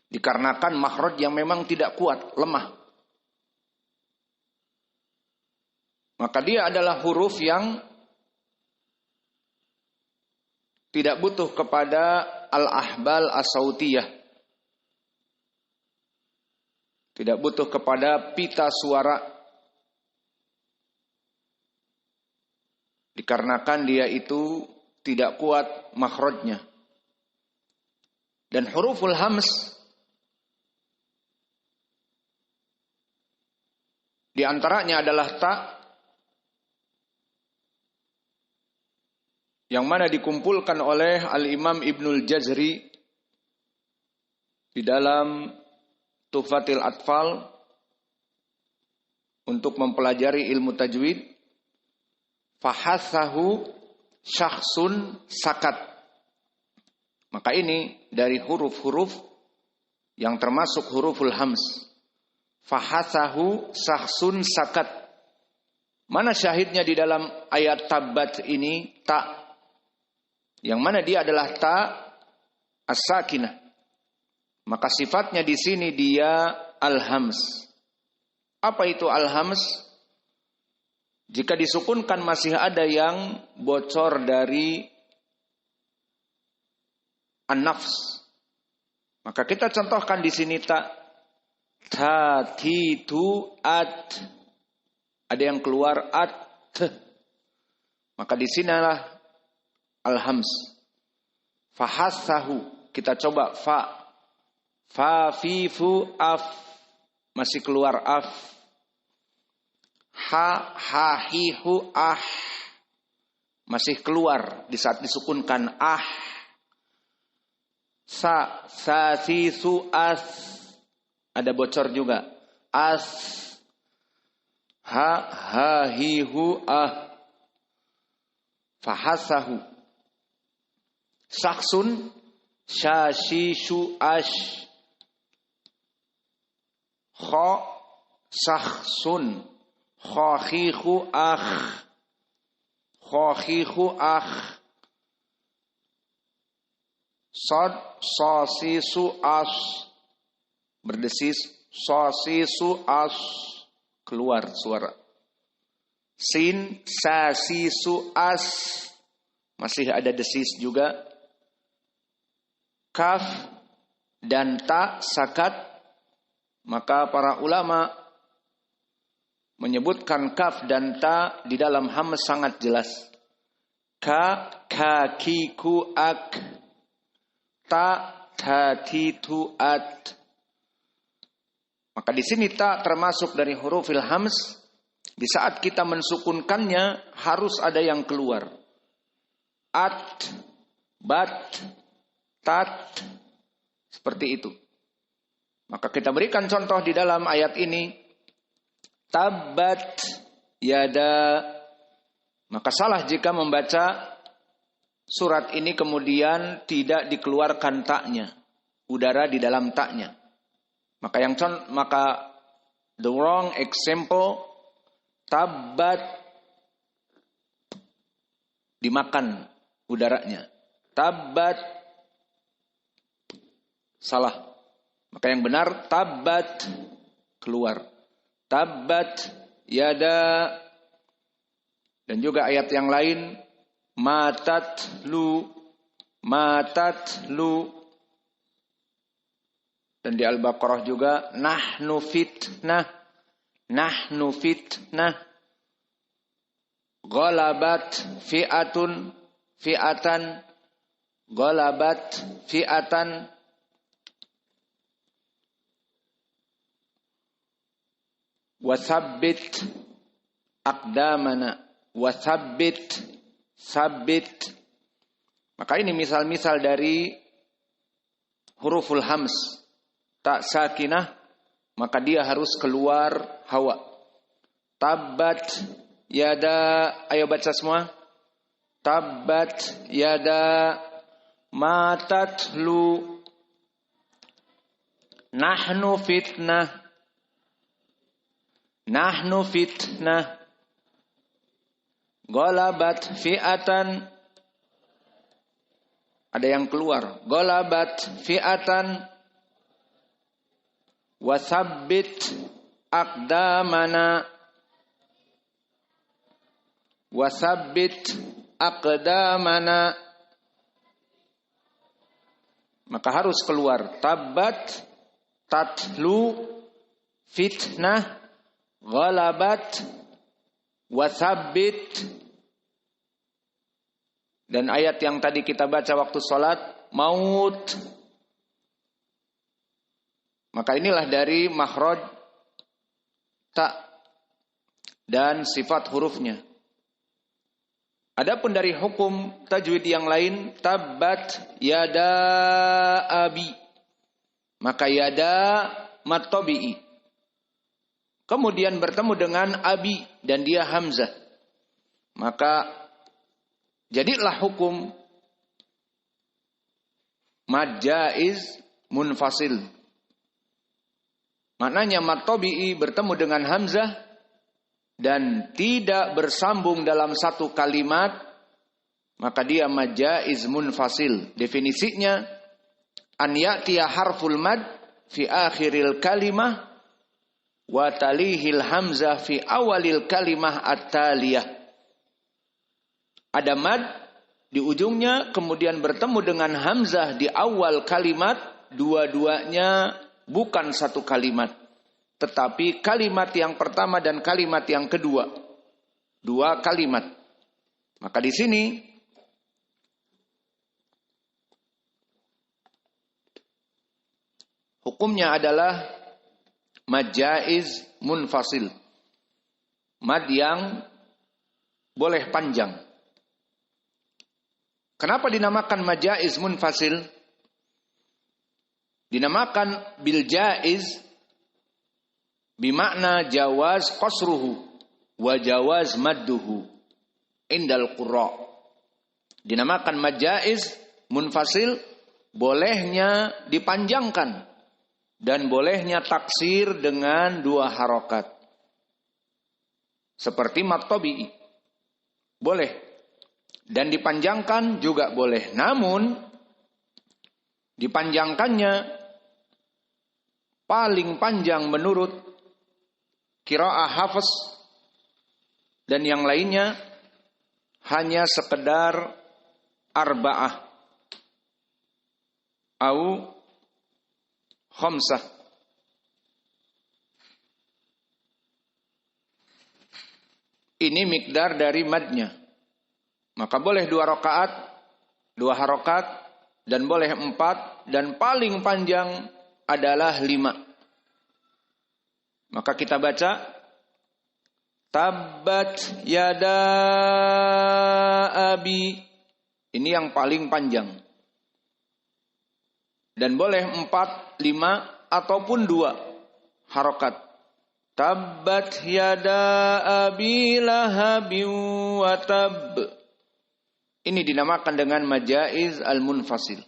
Dikarenakan makhraj yang memang tidak kuat, lemah. Maka dia adalah huruf yang tidak butuh kepada al-ahbal as-sautiyah. Tidak butuh kepada pita suara. Dikarenakan dia itu tidak kuat makhrajnya. Dan huruful hams di antaranya adalah ta, yang mana dikumpulkan oleh Al-Imam Ibnul Jazri di dalam Tuhfatil Atfal untuk mempelajari ilmu tajwid. Fahasahu syakhsun sakat. Maka ini dari huruf-huruf yang termasuk huruful hams. Fahasahu syakhsun sakat. Mana syahidnya di dalam ayat tabbat ini? Ta. Yang mana dia adalah ta as-sakinah. Maka sifatnya di sini dia al-hams. Apa itu al-hams? Jika disukunkan masih ada yang bocor dari an-nafs. Maka kita contohkan di sini ta, ti, tu, at. Ada yang keluar at. Maka di sinilah al-hams. Fahasahu. Kita coba fa. Fa, fi, fu, af. Masih keluar af. Ha, ha, hi, hu, ah. Masih keluar di saat disukunkan ah. Sa, si, su, as. Ada bocor juga. As. Ha, ha, hi, hu, ah. Fahasahu. Saksun, sha, shi, shu, ash. Kha, sakhsun. Kha, khi, khu, akh. Kha, khi, khu, akh. Sad, sa, si, su, as. Berdesis. Sa, si, su, as. Keluar suara. Sin, sa, si, su, as. Masih ada desis juga. Kaf dan ta sakat. Maka para ulama menyebutkan kaf dan ta di dalam hams sangat jelas. Ka, ki, ku, ak. Ta, ti, tu, at. Maka di sini ta termasuk dari hurufil hams. Di saat kita mensukunkannya harus ada yang keluar. At, bat, tat, seperti itu. Maka kita berikan contoh di dalam ayat ini. Tabbat yada. Maka salah jika membaca surat ini kemudian tidak dikeluarkan taknya, udara di dalam taknya. Maka the wrong example, tabbat, dimakan udaranya. Tabbat, salah. Maka yang benar tabbat, keluar. Tabbat yada. Dan juga ayat yang lain, matat lu. Dan di Al-Baqarah juga nahnu fitnah. Ghalabat fi'atan. Wasabbit aqdamana. Sabbit. Maka ini misal-misal dari huruful hams. Tak sakinah, maka dia harus keluar hawa. Tabbat yada. Ayo baca semua. Tabbat yada matatlu. Nahnu fitnah. Ghalabat fi'atan. Ada yang keluar. Ghalabat fi'atan. Wasabbit aqdamana. Wasabbit aqdamana. Maka harus keluar tabbat, tatlu, fitnah, ghalabat, wasabbit. Dan ayat yang tadi kita baca waktu sholat, maut. Maka inilah dari makhraj ta dan sifat hurufnya. Adapun dari hukum tajwid yang lain, tabbat yada abi. Maka yada mad tabi'i. Kemudian bertemu dengan abi dan dia hamzah. Maka jadilah hukum mad jaiz munfasil. Maknanya mad tabi'i bertemu dengan hamzah dan tidak bersambung dalam satu kalimat, maka dia mad jaiz munfasil. Definisinya, an ya'tiya harful mad fi akhiril kalimah wa talihil hamzah fi awalil kalimah at-taliyah. Ada mad di ujungnya, kemudian bertemu dengan hamzah di awal kalimat, dua-duanya bukan satu kalimat, tetapi kalimat yang pertama dan kalimat yang kedua. Dua kalimat. Maka di sini hukumnya adalah mad jaiz munfasil. Mad yang boleh panjang. Kenapa dinamakan mad jaiz munfasil? Dinamakan bil jaiz bimakna jawaz qasruhu wa jawaz madduhu indal qurra. Dinamakan mad jaiz munfasil, bolehnya dipanjangkan dan bolehnya taksir dengan dua harokat. Seperti mad tabi'i. Boleh. Dan dipanjangkan juga boleh. Namun dipanjangkannya paling panjang menurut qiraah Hafs dan yang lainnya hanya sekedar arba'ah au khamsah. Ini mikdar dari madnya. Maka boleh 2 rakaat, 2 harokat, dan boleh 4, dan paling panjang adalah 5. Maka kita baca tabbat yada abi. Ini yang paling panjang. Dan boleh 4, 5 ataupun 2 harokat. Tabbat yada abi lahabin wa tab. Ini dinamakan dengan mad jaiz al-munfasil.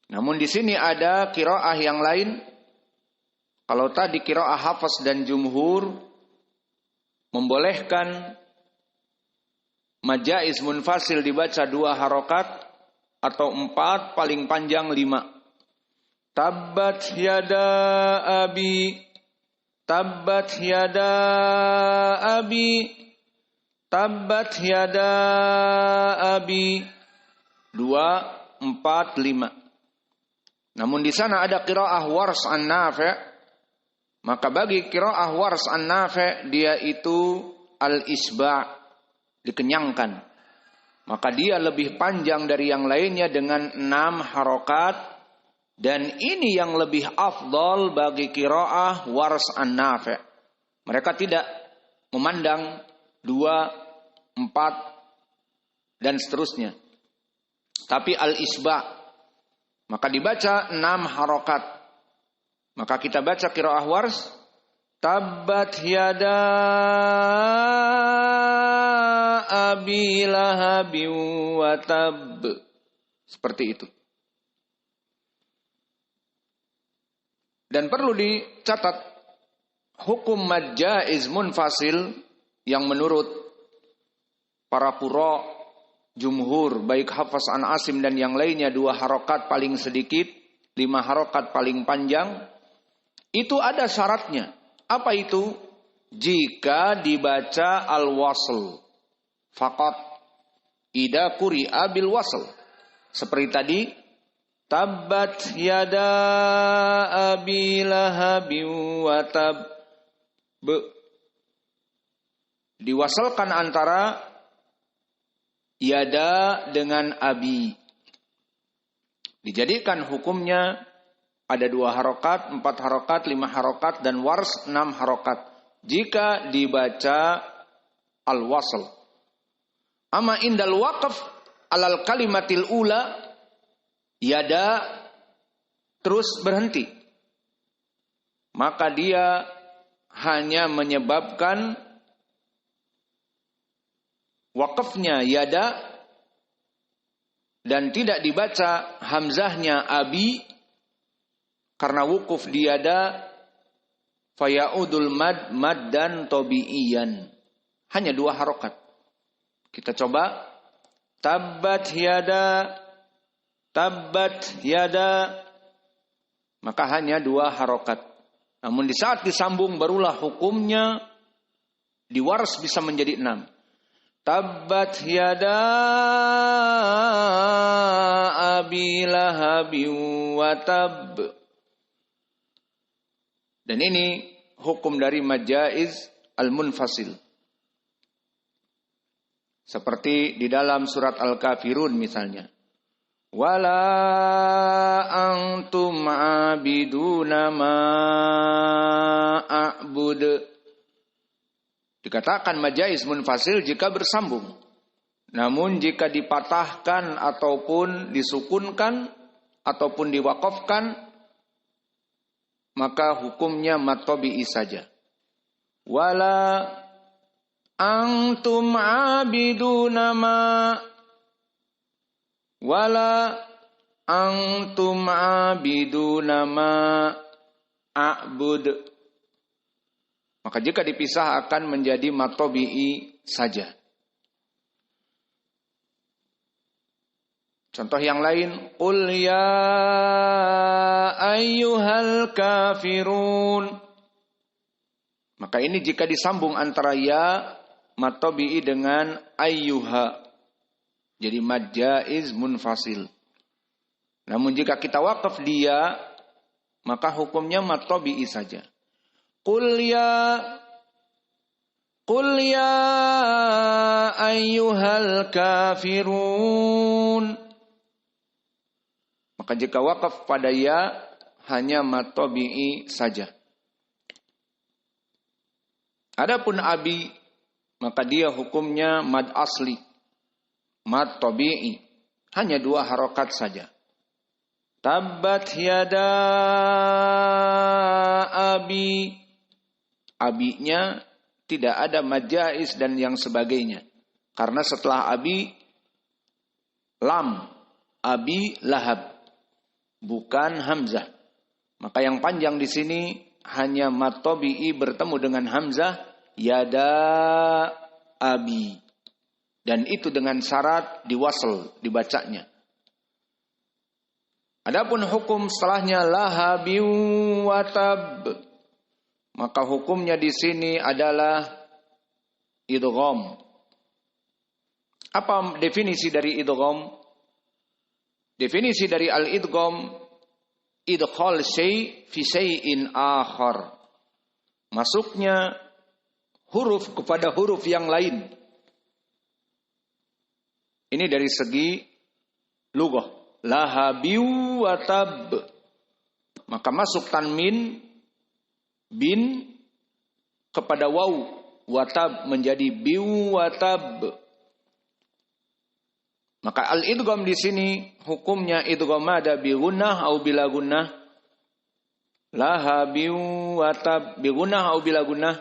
Namun di sini ada qiraah yang lain. Kalau tadi qiraah Hafs dan jumhur membolehkan mad jaiz munfasil dibaca 2 harokat atau 4, paling panjang 5. Tabbat yada abi, tabbat yada abi, tabbat yada abi. 2, 4, 5. Namun di sana ada qiraah Wars an-Nafi'. Maka bagi qiraah Wars an-Nafi' dia itu al-isba', dikenyangkan. Maka dia lebih panjang dari yang lainnya dengan 6 harokat. Dan ini yang lebih afdal bagi qiraah Wars an-Nafi'. Mereka tidak memandang 2, 4 dan seterusnya, tapi al-isba'. Maka dibaca 6 harokat. Maka kita baca qiraah Wars, tabbat yada abi lahabin wa tab. Seperti itu. Dan perlu dicatat, hukum mad jaiz munfasil yang menurut para qurra jumhur, baik Hafs an Asim dan yang lainnya, 2 harokat paling sedikit, 5 harokat paling panjang. Itu ada syaratnya. Apa itu? Jika dibaca al-wasl faqat, idza quri'a bil wasl. Seperti tadi, tabbat yada abi lahabin wa tab. Diwasalkan antara yada dengan abi. Dijadikan hukumnya ada 2 harokat, 4 harokat, 5 harokat, dan wars 6 harokat. Jika dibaca al-wasl. Amma indal waqf alal kalimatil ula, yada terus berhenti. Maka dia hanya menyebabkan waqafnya yada dan tidak dibaca hamzahnya abi karena wukuf di yada, fayaudul mad dan tobi'iyan. Hanya 2 harokat. Kita coba. Tabbat yada. Maka hanya 2 harokat. Namun di saat disambung barulah hukumnya di waras bisa menjadi 6. Tabbat yada abi lahabin wa tab. Dan ini hukum dari majaiz al-munfasil. Seperti di dalam surat Al-Kafirun misalnya. Wala antum abiduna ma a'bud. Dikatakan majaiz munfasil jika bersambung. Namun jika dipatahkan ataupun disukunkan ataupun diwaqafkan, maka hukumnya matobi'i saja. Wala antum abiduna ma. Wala antum abiduna ma a'bud. Maka jika dipisah akan menjadi matobi'i saja. Contoh yang lain, qul ya ayyuhal kafirun. Maka ini jika disambung antara ya matobi'i dengan ayyuha, jadi mad jaiz munfasil. Namun jika kita waqaf dia, maka hukumnya matobi'i saja. Qul ya ayyuhal kafirun. Maka jika waqaf pada ya, hanya matobi'i saja. Adapun abi, maka dia hukumnya mad asli, mad tabi'i, hanya 2 harokat saja. Tabbat yada abi. Abinya tidak ada majais dan yang sebagainya. Karena setelah abi, lam, abi lahab, bukan hamzah. Maka yang panjang di sini hanya matobi'i bertemu dengan hamzah, yada abi. Dan itu dengan syarat diwasl, dibacanya. Adapun hukum setelahnya lahabi watab, maka hukumnya di sini adalah idgham. Apa definisi dari idgham? Definisi dari al-idgham, idkhal syai' fi syai'in akhar. Masuknya huruf kepada huruf yang lain. Ini dari segi lughah. Lahabiu watab. Maka masuk tanmin bin kepada waw. Watab menjadi biu watab. Maka al-idgham di sini hukumnya idgham ada bi gunnah atau bila gunnah. Lahabiu watab bi gunnah atau bila gunnah.